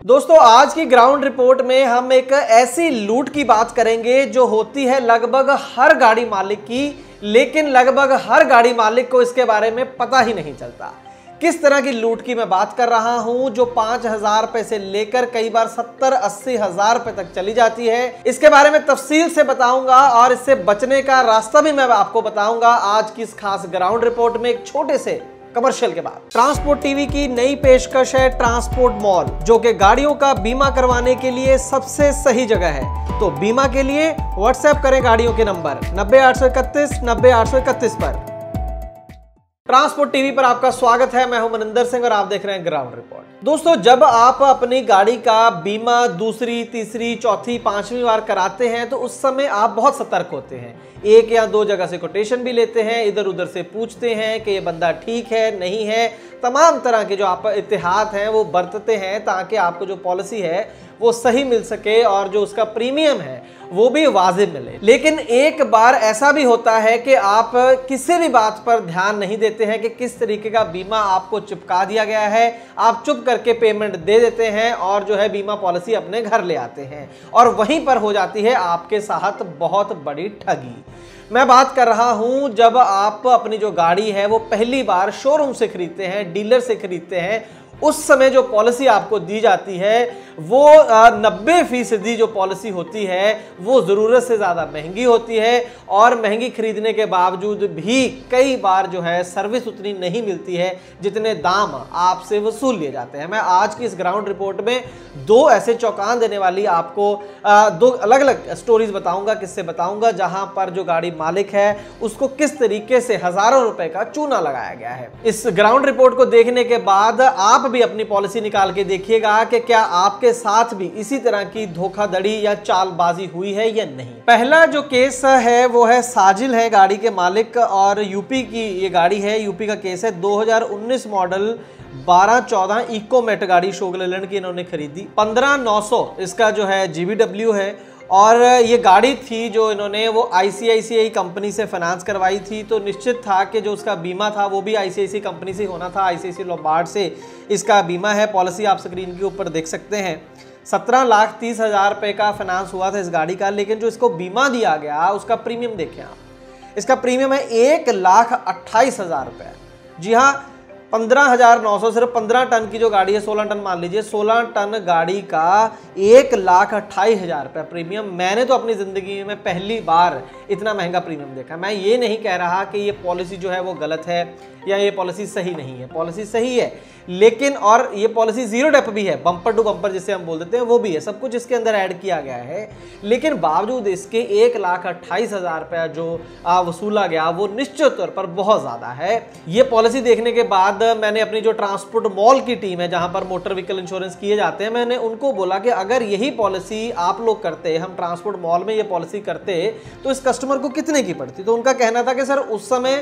दोस्तों आज की ग्राउंड रिपोर्ट में हम एक ऐसी लूट की बात करेंगे जो होती है लगभग हर गाड़ी मालिक की, लेकिन लगभग हर गाड़ी मालिक को इसके बारे में पता ही नहीं चलता। किस तरह की लूट की मैं बात कर रहा हूं जो 5,000 रुपए से लेकर कई बार 70-80 हजार रुपए तक चली जाती है, इसके बारे में तफसील से बताऊंगा और इससे बचने का रास्ता भी मैं आपको बताऊंगा आज की इस खास ग्राउंड रिपोर्ट में एक छोटे से कमर्शियल के बाद। ट्रांसपोर्ट टीवी की नई पेशकश है ट्रांसपोर्ट मॉल, जो कि गाड़ियों का बीमा करवाने के लिए सबसे सही जगह है। तो बीमा के लिए व्हाट्सएप करें गाड़ियों के नंबर 90-831-90-831 पर। ट्रांसपोर्ट टीवी पर आपका स्वागत है। मैं हूं मनिंदर सिंह और आप देख रहे हैं ग्राउंड रिपोर्ट। दोस्तों जब आप अपनी गाड़ी का बीमा दूसरी, तीसरी, चौथी, पांचवी बार कराते हैं तो उस समय आप बहुत सतर्क होते हैं। एक या दो जगह से कोटेशन भी लेते हैं, इधर उधर से पूछते हैं कि ये बंदा ठीक है नहीं है। तमाम तरह के जो आप एहतियात हैं वो बरतते हैं ताकि आपको जो पॉलिसी है वो सही मिल सके और जो उसका प्रीमियम है वो भी वाजिब मिले। लेकिन एक बार ऐसा भी होता है कि आप किसी भी बात पर ध्यान नहीं देते हैं कि किस तरीके का बीमा आपको चिपका दिया गया है, आप चुप करके पेमेंट दे देते हैं और जो है बीमा पॉलिसी अपने घर ले आते हैं और वहीं पर हो जाती है आपके साथ बहुत बड़ी ठगी। मैं बात कर रहा हूं जब आप अपनी जो गाड़ी है वो पहली बार शोरूम से खरीदते हैं, डीलर से खरीदते हैं, उस समय जो पॉलिसी आपको दी जाती है वो 90% जो पॉलिसी होती है वो ज़रूरत से ज़्यादा महंगी होती है और महंगी खरीदने के बावजूद भी कई बार जो है सर्विस उतनी नहीं मिलती है जितने दाम आपसे वसूल लिए जाते हैं। मैं आज की इस ग्राउंड रिपोर्ट में दो ऐसे चौंकाने देने वाली आपको दो अलग अलग स्टोरीज बताऊंगा, किससे बताऊंगा जहां पर जो गाड़ी मालिक है उसको किस तरीके से हजारों रुपए का चूना लगाया गया है। इस ग्राउंड रिपोर्ट को देखने के बाद आप भी अपनी पॉलिसी निकाल के देखिएगा कि क्या आपके साथ भी इसी तरह की धोखाधड़ी या चालबाजी हुई है या नहीं। पहला जो केस है वो है साजिल है गाड़ी के मालिक और यूपी की ये गाड़ी है, यूपी का केस है। 2019 मॉडल 1214 इकोमेट गाड़ी शोक लेलैंड की इन्होंने खरीदी। 15,900 इसका जो है GVW है और ये गाड़ी थी जो इन्होंने वो ICICI कंपनी से फाइनेंस करवाई थी। तो निश्चित था कि जो उसका बीमा था वो भी ICICI कंपनी से होना था, ICICI लोम्बार्ड से इसका बीमा है। पॉलिसी आप स्क्रीन के ऊपर देख सकते हैं। 17,30,000 रुपये का फाइनेंस हुआ था इस गाड़ी का, लेकिन जो इसको बीमा दिया गया उसका प्रीमियम देखें आप, इसका प्रीमियम है 1,28,000 रुपये। जी हाँ, 15,900 सिर्फ 15 टन की जो गाड़ी है, 16 टन मान लीजिए, 16 टन गाड़ी का 1,28,000 रुपये प्रीमियम। मैंने तो अपनी ज़िंदगी में पहली बार इतना महंगा प्रीमियम देखा। मैं ये नहीं कह रहा कि ये पॉलिसी जो है वो गलत है या ये पॉलिसी सही नहीं है, पॉलिसी सही है, लेकिन और ये पॉलिसी जीरो डेप भी है, बम्पर टू बम्पर जिसे हम बोल देते हैं वो भी है, सब कुछ इसके अंदर ऐड किया गया है। लेकिन बावजूद इसके 1,28,000 रुपया जो वसूला गया वो निश्चित तौर पर बहुत ज़्यादा है। ये पॉलिसी देखने के बाद मैंने अपनी जो ट्रांसपोर्ट मॉल की टीम है जहां पर मोटर व्हीकल इंश्योरेंस किए जाते हैं, मैंने उनको बोला कि अगर यही पॉलिसी आप लोग करते, हम ट्रांसपोर्ट मॉल में ये पॉलिसी करते तो इस कस्टमर को कितने की पड़ती। तो उनका कहना था कि सर उस समय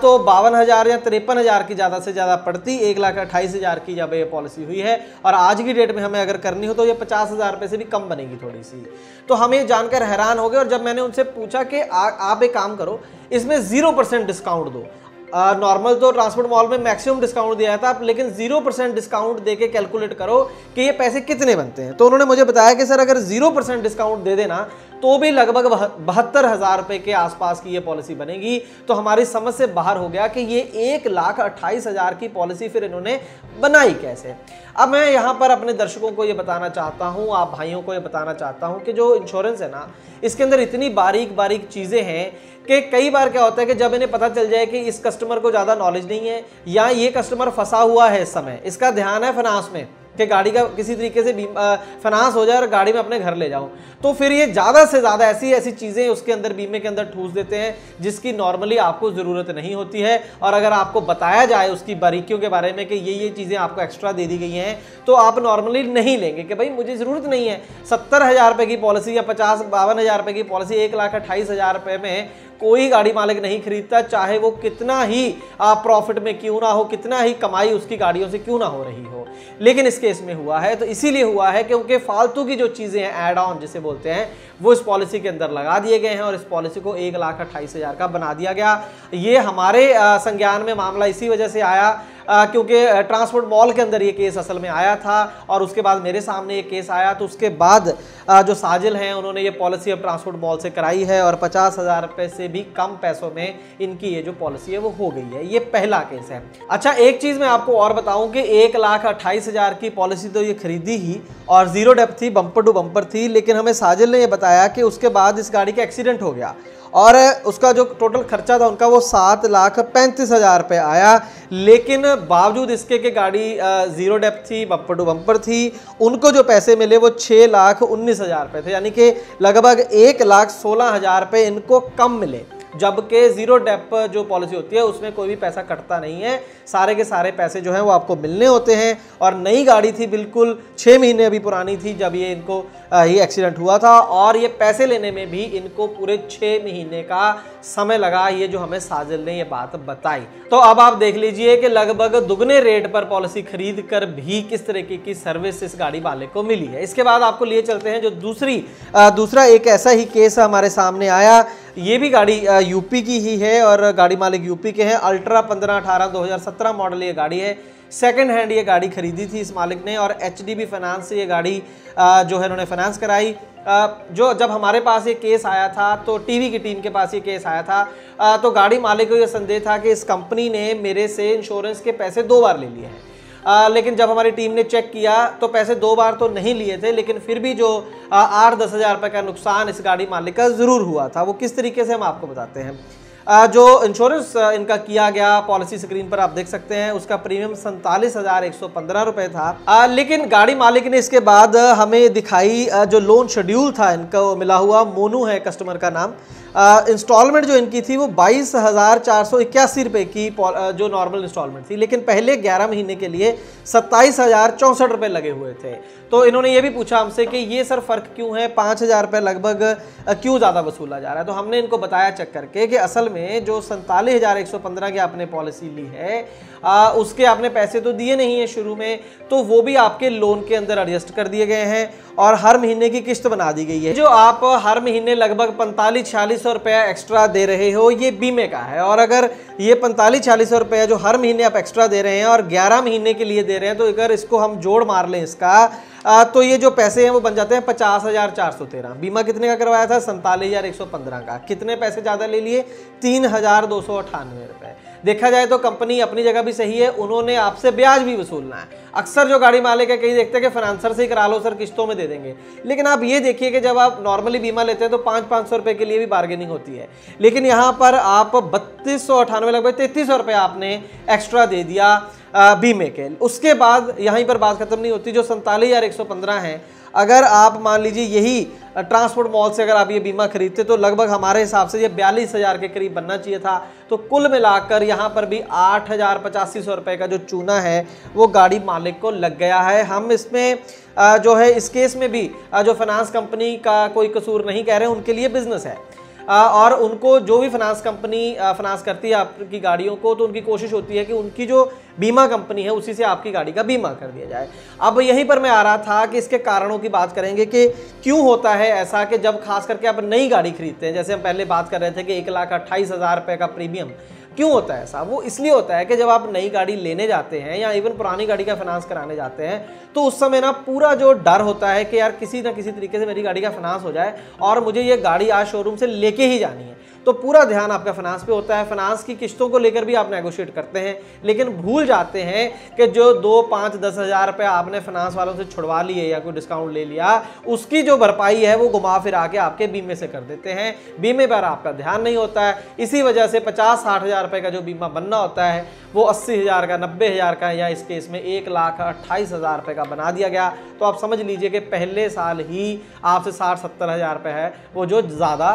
तो 52,000 या 53,000 की ज़्यादा से ज़्यादा पड़ती, 1,28,000 की जब ये पॉलिसी हुई है और आज की डेट में हमें अगर करनी हो तो ये 50,000 रुपये से भी कम बनेगी थोड़ी सी। तो हम ये जानकर हैरान हो गए और जब मैंने उनसे पूछा कि आप एक काम करो, इसमें 0% डिस्काउंट दो। नॉर्मल तो ट्रांसपोर्ट मॉल में मैक्सिमम डिस्काउंट दिया था, लेकिन 0% डिस्काउंट देके कैलकुलेट करो कि ये पैसे कितने बनते हैं। तो उन्होंने मुझे बताया कि सर अगर 0% डिस्काउंट दे देना तो भी लगभग 72,000 रुपये के आसपास की ये पॉलिसी बनेगी। तो हमारी समझ से बाहर हो गया कि ये 1,28,000 की पॉलिसी फिर इन्होंने बनाई कैसे। अब मैं यहाँ पर अपने दर्शकों को ये बताना चाहता हूँ, आप भाइयों को ये बताना चाहता हूँ कि जो इंश्योरेंस है ना, इसके अंदर इतनी बारीक बारीक चीज़ें हैं कि कई बार क्या होता है कि जब इन्हें पता चल जाए कि इस कस्टमर को ज़्यादा नॉलेज नहीं है या ये कस्टमर फंसा हुआ है, इस समय इसका ध्यान है फाइनेंस में कि गाड़ी का किसी तरीके से फाइनेंस हो जाए और गाड़ी में अपने घर ले जाऊं, तो फिर ये ज़्यादा से ज़्यादा ऐसी चीज़ें उसके अंदर बीमे के अंदर ठूस देते हैं जिसकी नॉर्मली आपको ज़रूरत नहीं होती है। और अगर आपको बताया जाए उसकी बारीकियों के बारे में कि ये चीज़ें आपको एक्स्ट्रा दे दी गई हैं तो आप नॉर्मली नहीं लेंगे कि भाई मुझे ज़रूरत नहीं है। 70,000 रुपये की पॉलिसी या 52,000 रुपये की पॉलिसी 1,28,000 रुपये में कोई गाड़ी मालिक नहीं खरीदता, चाहे वो कितना ही प्रॉफिट में क्यों ना हो, कितना ही कमाई उसकी गाड़ियों से क्यों ना हो रही हो। लेकिन इस केस में हुआ है तो इसीलिए हुआ है क्योंकि फालतू की जो चीज़ें हैं, एड ऑन जिसे बोलते हैं, वो इस पॉलिसी के अंदर लगा दिए गए हैं और इस पॉलिसी को 1,28,000 का बना दिया गया। ये हमारे संज्ञान में मामला इसी वजह से आया क्योंकि ट्रांसपोर्ट मॉल के अंदर ये केस असल में आया था और उसके बाद मेरे सामने ये केस आया, तो उसके बाद जो साजिल हैं उन्होंने ये पॉलिसी अब ट्रांसपोर्ट मॉल से कराई है और 50,000 रुपए से भी कम पैसों में इनकी ये जो पॉलिसी है वो हो गई है। ये पहला केस है। अच्छा, एक चीज मैं आपको और बताऊं कि 1,28,000 की पॉलिसी तो ये खरीदी ही और जीरो डेप्थ थी, बम्पर टू बम्पर थी, लेकिन हमें साजिल ने ये बताया कि उसके बाद इस गाड़ी का एक्सीडेंट हो गया और उसका जो टोटल खर्चा था उनका वो 7,35,000 रुपये आया। लेकिन बावजूद इसके कि गाड़ी जीरो डेप्थ थी, बम्पर टू बम्पर थी, उनको जो पैसे मिले वो 6,19,000 रुपये थे, यानी कि लगभग 1,16,000 रुपये इनको कम मिले। जबकि जीरो डेप जो पॉलिसी होती है उसमें कोई भी पैसा कटता नहीं है, सारे के सारे पैसे जो हैं वो आपको मिलने होते हैं। और नई गाड़ी थी, बिल्कुल 6 महीने अभी पुरानी थी जब ये इनको ये एक्सीडेंट हुआ था और ये पैसे लेने में भी इनको पूरे 6 महीने का समय लगा। ये जो हमें साजिल ने ये बात बताई। तो अब आप देख लीजिए कि लगभग दुगने रेट पर पॉलिसी खरीद कर भी किस तरीके की सर्विस इस गाड़ी वाले को मिली है। इसके बाद आपको लिए चलते हैं जो दूसरा एक ऐसा ही केस हमारे सामने आया। ये भी गाड़ी यूपी की ही है और गाड़ी मालिक यूपी के हैं। अल्ट्रा 1518 2017 मॉडल ये गाड़ी है। सेकंड हैंड ये गाड़ी खरीदी थी इस मालिक ने और एचडीबी फाइनेंस से ये गाड़ी जो है उन्होंने फाइनेंस कराई। जो जब हमारे पास ये केस आया था तो टीवी की टीम के पास ये केस आया था, तो गाड़ी मालिक को ये संदेह था कि इस कंपनी ने मेरे से इंश्योरेंस के पैसे 2 बार ले लिए हैं। लेकिन जब हमारी टीम ने चेक किया तो पैसे 2 बार तो नहीं लिए थे, लेकिन फिर भी जो 8-10 हज़ार रुपये का नुकसान इस गाड़ी मालिक का ज़रूर हुआ था। वो किस तरीके से हम आपको बताते हैं। जो इंश्योरेंस इनका किया गया, पॉलिसी स्क्रीन पर आप देख सकते हैं, उसका प्रीमियम 47,115 रुपये था। लेकिन गाड़ी मालिक ने इसके बाद हमें दिखाई जो लोन शेड्यूल था इनको मिला हुआ, मोनू है कस्टमर का नाम। इंस्टॉलमेंट जो इनकी थी वो 22,481 रुपये की जो नॉर्मल इंस्टॉलमेंट थी, लेकिन पहले 11 महीने के लिए 27,064 रुपये लगे हुए थे। तो इन्होंने ये भी पूछा हमसे कि ये सर फ़र्क क्यों है, 5,000 रुपये लगभग क्यों ज़्यादा वसूला जा रहा है। तो हमने इनको बताया चेक करके कि असल में जो 47,115 की आपने पॉलिसी ली है उसके आपने पैसे तो दिए नहीं है शुरू में, तो वो भी आपके लोन के अंदर एडजस्ट कर दिए गए हैं और हर महीने की किस्त बना दी गई है। जो आप हर महीने लगभग 45-46 रुपया एक्स्ट्रा दे रहे हो ये बीमे का है। और अगर ये 45-46 रुपया जो हर महीने आप एक्स्ट्रा दे रहे हैं और 11 महीने के लिए दे रहे हैं, तो अगर इसको हम जोड़ मार लें इसका तो ये जो पैसे हैं वो बन जाते हैं 50,413। बीमा कितने का करवाया था? 47,115 का। कितने पैसे ज़्यादा ले लिए? 3,298 रुपये। देखा जाए तो कंपनी अपनी जगह भी सही है, उन्होंने आपसे ब्याज भी वसूलना है। अक्सर जो गाड़ी मालिक है कहीं देखते हैं कि फाइनेंसर से ही करा लो सर, किस्तों में दे देंगे, लेकिन आप ये देखिए कि जब आप नॉर्मली बीमा लेते हैं तो 500-500 रुपये के लिए भी बार्गेनिंग होती है, लेकिन यहाँ पर आप 3298 लगभग 3300 रुपये आपने एक्स्ट्रा दे दिया बीमे के। उसके बाद यहीं पर बात खत्म नहीं होती। जो 47,115 है, अगर आप मान लीजिए यही ट्रांसपोर्ट मॉल से अगर आप ये बीमा खरीदते तो लगभग हमारे हिसाब से ये 42,000 के करीब बनना चाहिए था। तो कुल मिलाकर यहाँ पर भी 8,85 रुपये का जो चूना है वो गाड़ी मालिक को लग गया है। हम इसमें जो है इस केस में भी जो फाइनेंस कंपनी का कोई कसूर नहीं कह रहे हैं, उनके लिए बिजनेस है और उनको जो भी फाइनेंस कंपनी फाइनेंस करती है आपकी गाड़ियों को, तो उनकी कोशिश होती है कि उनकी जो बीमा कंपनी है उसी से आपकी गाड़ी का बीमा कर दिया जाए। अब यहीं पर मैं आ रहा था कि इसके कारणों की बात करेंगे कि क्यों होता है ऐसा कि जब खास करके आप नई गाड़ी खरीदते हैं, जैसे हम पहले बात कर रहे थे कि 1,28,000 रुपये का प्रीमियम क्यों होता है ऐसा। वो इसलिए होता है कि जब आप नई गाड़ी लेने जाते हैं या इवन पुरानी गाड़ी का फाइनेंस कराने जाते हैं तो उस समय ना पूरा जो डर होता है कि यार किसी ना किसी तरीके से मेरी गाड़ी का फाइनेंस हो जाए और मुझे ये गाड़ी आज शोरूम से लेके ही जानी है, तो पूरा ध्यान आपका फाइनेंस पे होता है। फाइनेंस की किस्तों को लेकर भी आप नेगोशिएट करते हैं, लेकिन भूल जाते हैं कि जो 2, 5, 10 हज़ार रुपये आपने फाइनेंस वालों से छुड़वा लिए या कोई डिस्काउंट ले लिया, उसकी जो भरपाई है वो घुमा फिरा के आपके बीमे से कर देते हैं। बीमे पर आपका ध्यान नहीं होता है, इसी वजह से 50-60 हज़ार रुपये का जो बीमा बनना होता है वो 80,000 का, 90,000 का या इस केस में 1,28,000 रुपये का बना दिया गया। तो आप समझ लीजिए कि पहले साल ही आपसे 60-70 हज़ार रुपये है वो जो ज़्यादा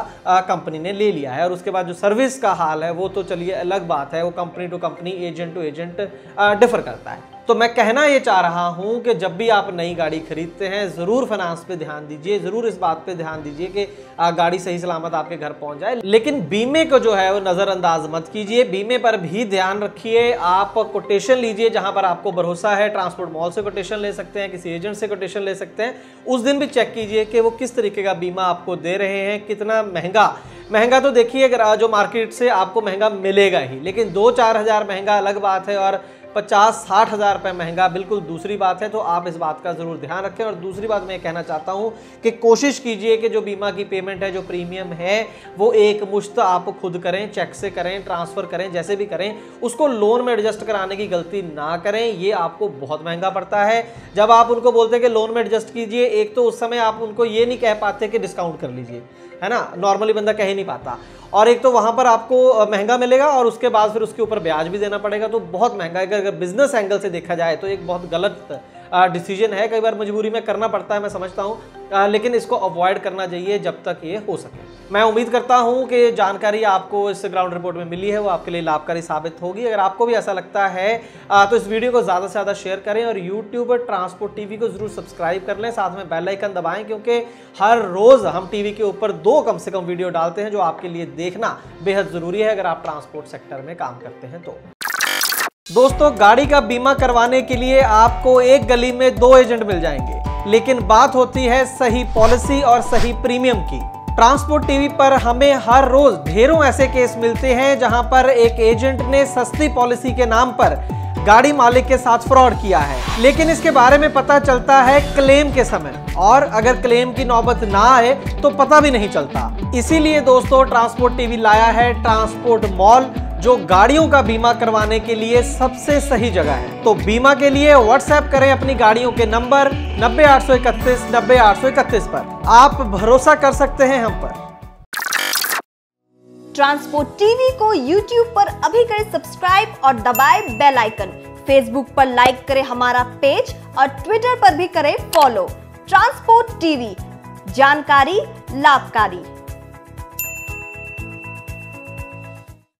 कंपनी ने ले लिया है। और उसके बाद जो सर्विस का हाल है वो तो चलिए अलग बात है, वो company to company, agent to agent differ करता है। तो मैं कहना ये चाह रहा हूं कि जब भी आप नई गाड़ी खरीदते हैं ज़रूर फाइनेंस पे ध्यान दीजिए, ज़रूर इस बात पे ध्यान दीजिए कि गाड़ी सही सलामत आपके घर पहुंच जाए, लेकिन बीमे को जो है वो नज़रअंदाज मत कीजिए। बीमे पर भी ध्यान रखिए। आप कोटेशन लीजिए जहां पर आपको भरोसा है। ट्रांसपोर्ट मॉल से कोटेशन ले सकते हैं, किसी एजेंट से कोटेशन ले सकते हैं। उस दिन भी चेक कीजिए कि वो किस तरीके का बीमा आपको दे रहे हैं, कितना महंगा तो देखिए जो मार्केट से आपको महंगा मिलेगा ही, लेकिन 2-4 हज़ार महंगा अलग बात है और 50-60 हज़ार रुपये महंगा बिल्कुल दूसरी बात है। तो आप इस बात का ज़रूर ध्यान रखें। और दूसरी बात मैं कहना चाहता हूं कि कोशिश कीजिए कि जो बीमा की पेमेंट है, जो प्रीमियम है, वो एक मुश्त आप खुद करें, चेक से करें, ट्रांसफ़र करें, जैसे भी करें, उसको लोन में एडजस्ट कराने की गलती ना करें। ये आपको बहुत महंगा पड़ता है। जब आप उनको बोलते हैं कि लोन में एडजस्ट कीजिए, एक तो उस समय आप उनको ये नहीं कह पाते कि डिस्काउंट कर लीजिए, है ना, नॉर्मली बंदा कह ही नहीं पाता। और एक तो वहां पर आपको महंगा मिलेगा और उसके बाद फिर उसके ऊपर ब्याज भी देना पड़ेगा, तो बहुत महंगा है। अगर बिजनेस एंगल से देखा जाए तो एक बहुत गलत डिसीजन है। कई बार मजबूरी में करना पड़ता है, मैं समझता हूँ, लेकिन इसको अवॉइड करना चाहिए जब तक ये हो सके। मैं उम्मीद करता हूँ कि जानकारी आपको इस ग्राउंड रिपोर्ट में मिली है वो आपके लिए लाभकारी साबित होगी। अगर आपको भी ऐसा लगता है तो इस वीडियो को ज़्यादा से ज़्यादा शेयर करें और यूट्यूब ट्रांसपोर्ट टीवी को जरूर सब्सक्राइब कर लें, साथ में बेल आइकन दबाएं, क्योंकि हर रोज़ हम टीवी के ऊपर 2 कम से कम वीडियो डालते हैं जो आपके लिए देखना बेहद ज़रूरी है अगर आप ट्रांसपोर्ट सेक्टर में काम करते हैं तो। दोस्तों, गाड़ी का बीमा करवाने के लिए आपको एक गली में 2 एजेंट मिल जाएंगे, लेकिन बात होती है सही पॉलिसी और सही प्रीमियम की। ट्रांसपोर्ट टीवी पर हमें हर रोज ढेरों ऐसे केस मिलते हैं जहां पर एक एजेंट ने सस्ती पॉलिसी के नाम पर गाड़ी मालिक के साथ फ्रॉड किया है, लेकिन इसके बारे में पता चलता है क्लेम के समय, और अगर क्लेम की नौबत ना आए तो पता भी नहीं चलता। इसीलिए दोस्तों, ट्रांसपोर्ट टीवी लाया है ट्रांसपोर्ट मॉल, जो गाड़ियों का बीमा करवाने के लिए सबसे सही जगह है। तो बीमा के लिए व्हाट्सएप करें अपनी गाड़ियों के नंबर 90-831 90-831 पर। आप भरोसा कर सकते हैं हम पर। ट्रांसपोर्ट टीवी को यूट्यूब पर अभी करें सब्सक्राइब और दबाएं बेल आइकन। फेसबुक पर लाइक करें हमारा पेज और ट्विटर पर भी करें फॉलो। ट्रांसपोर्ट टीवी, जानकारी लाभकारी।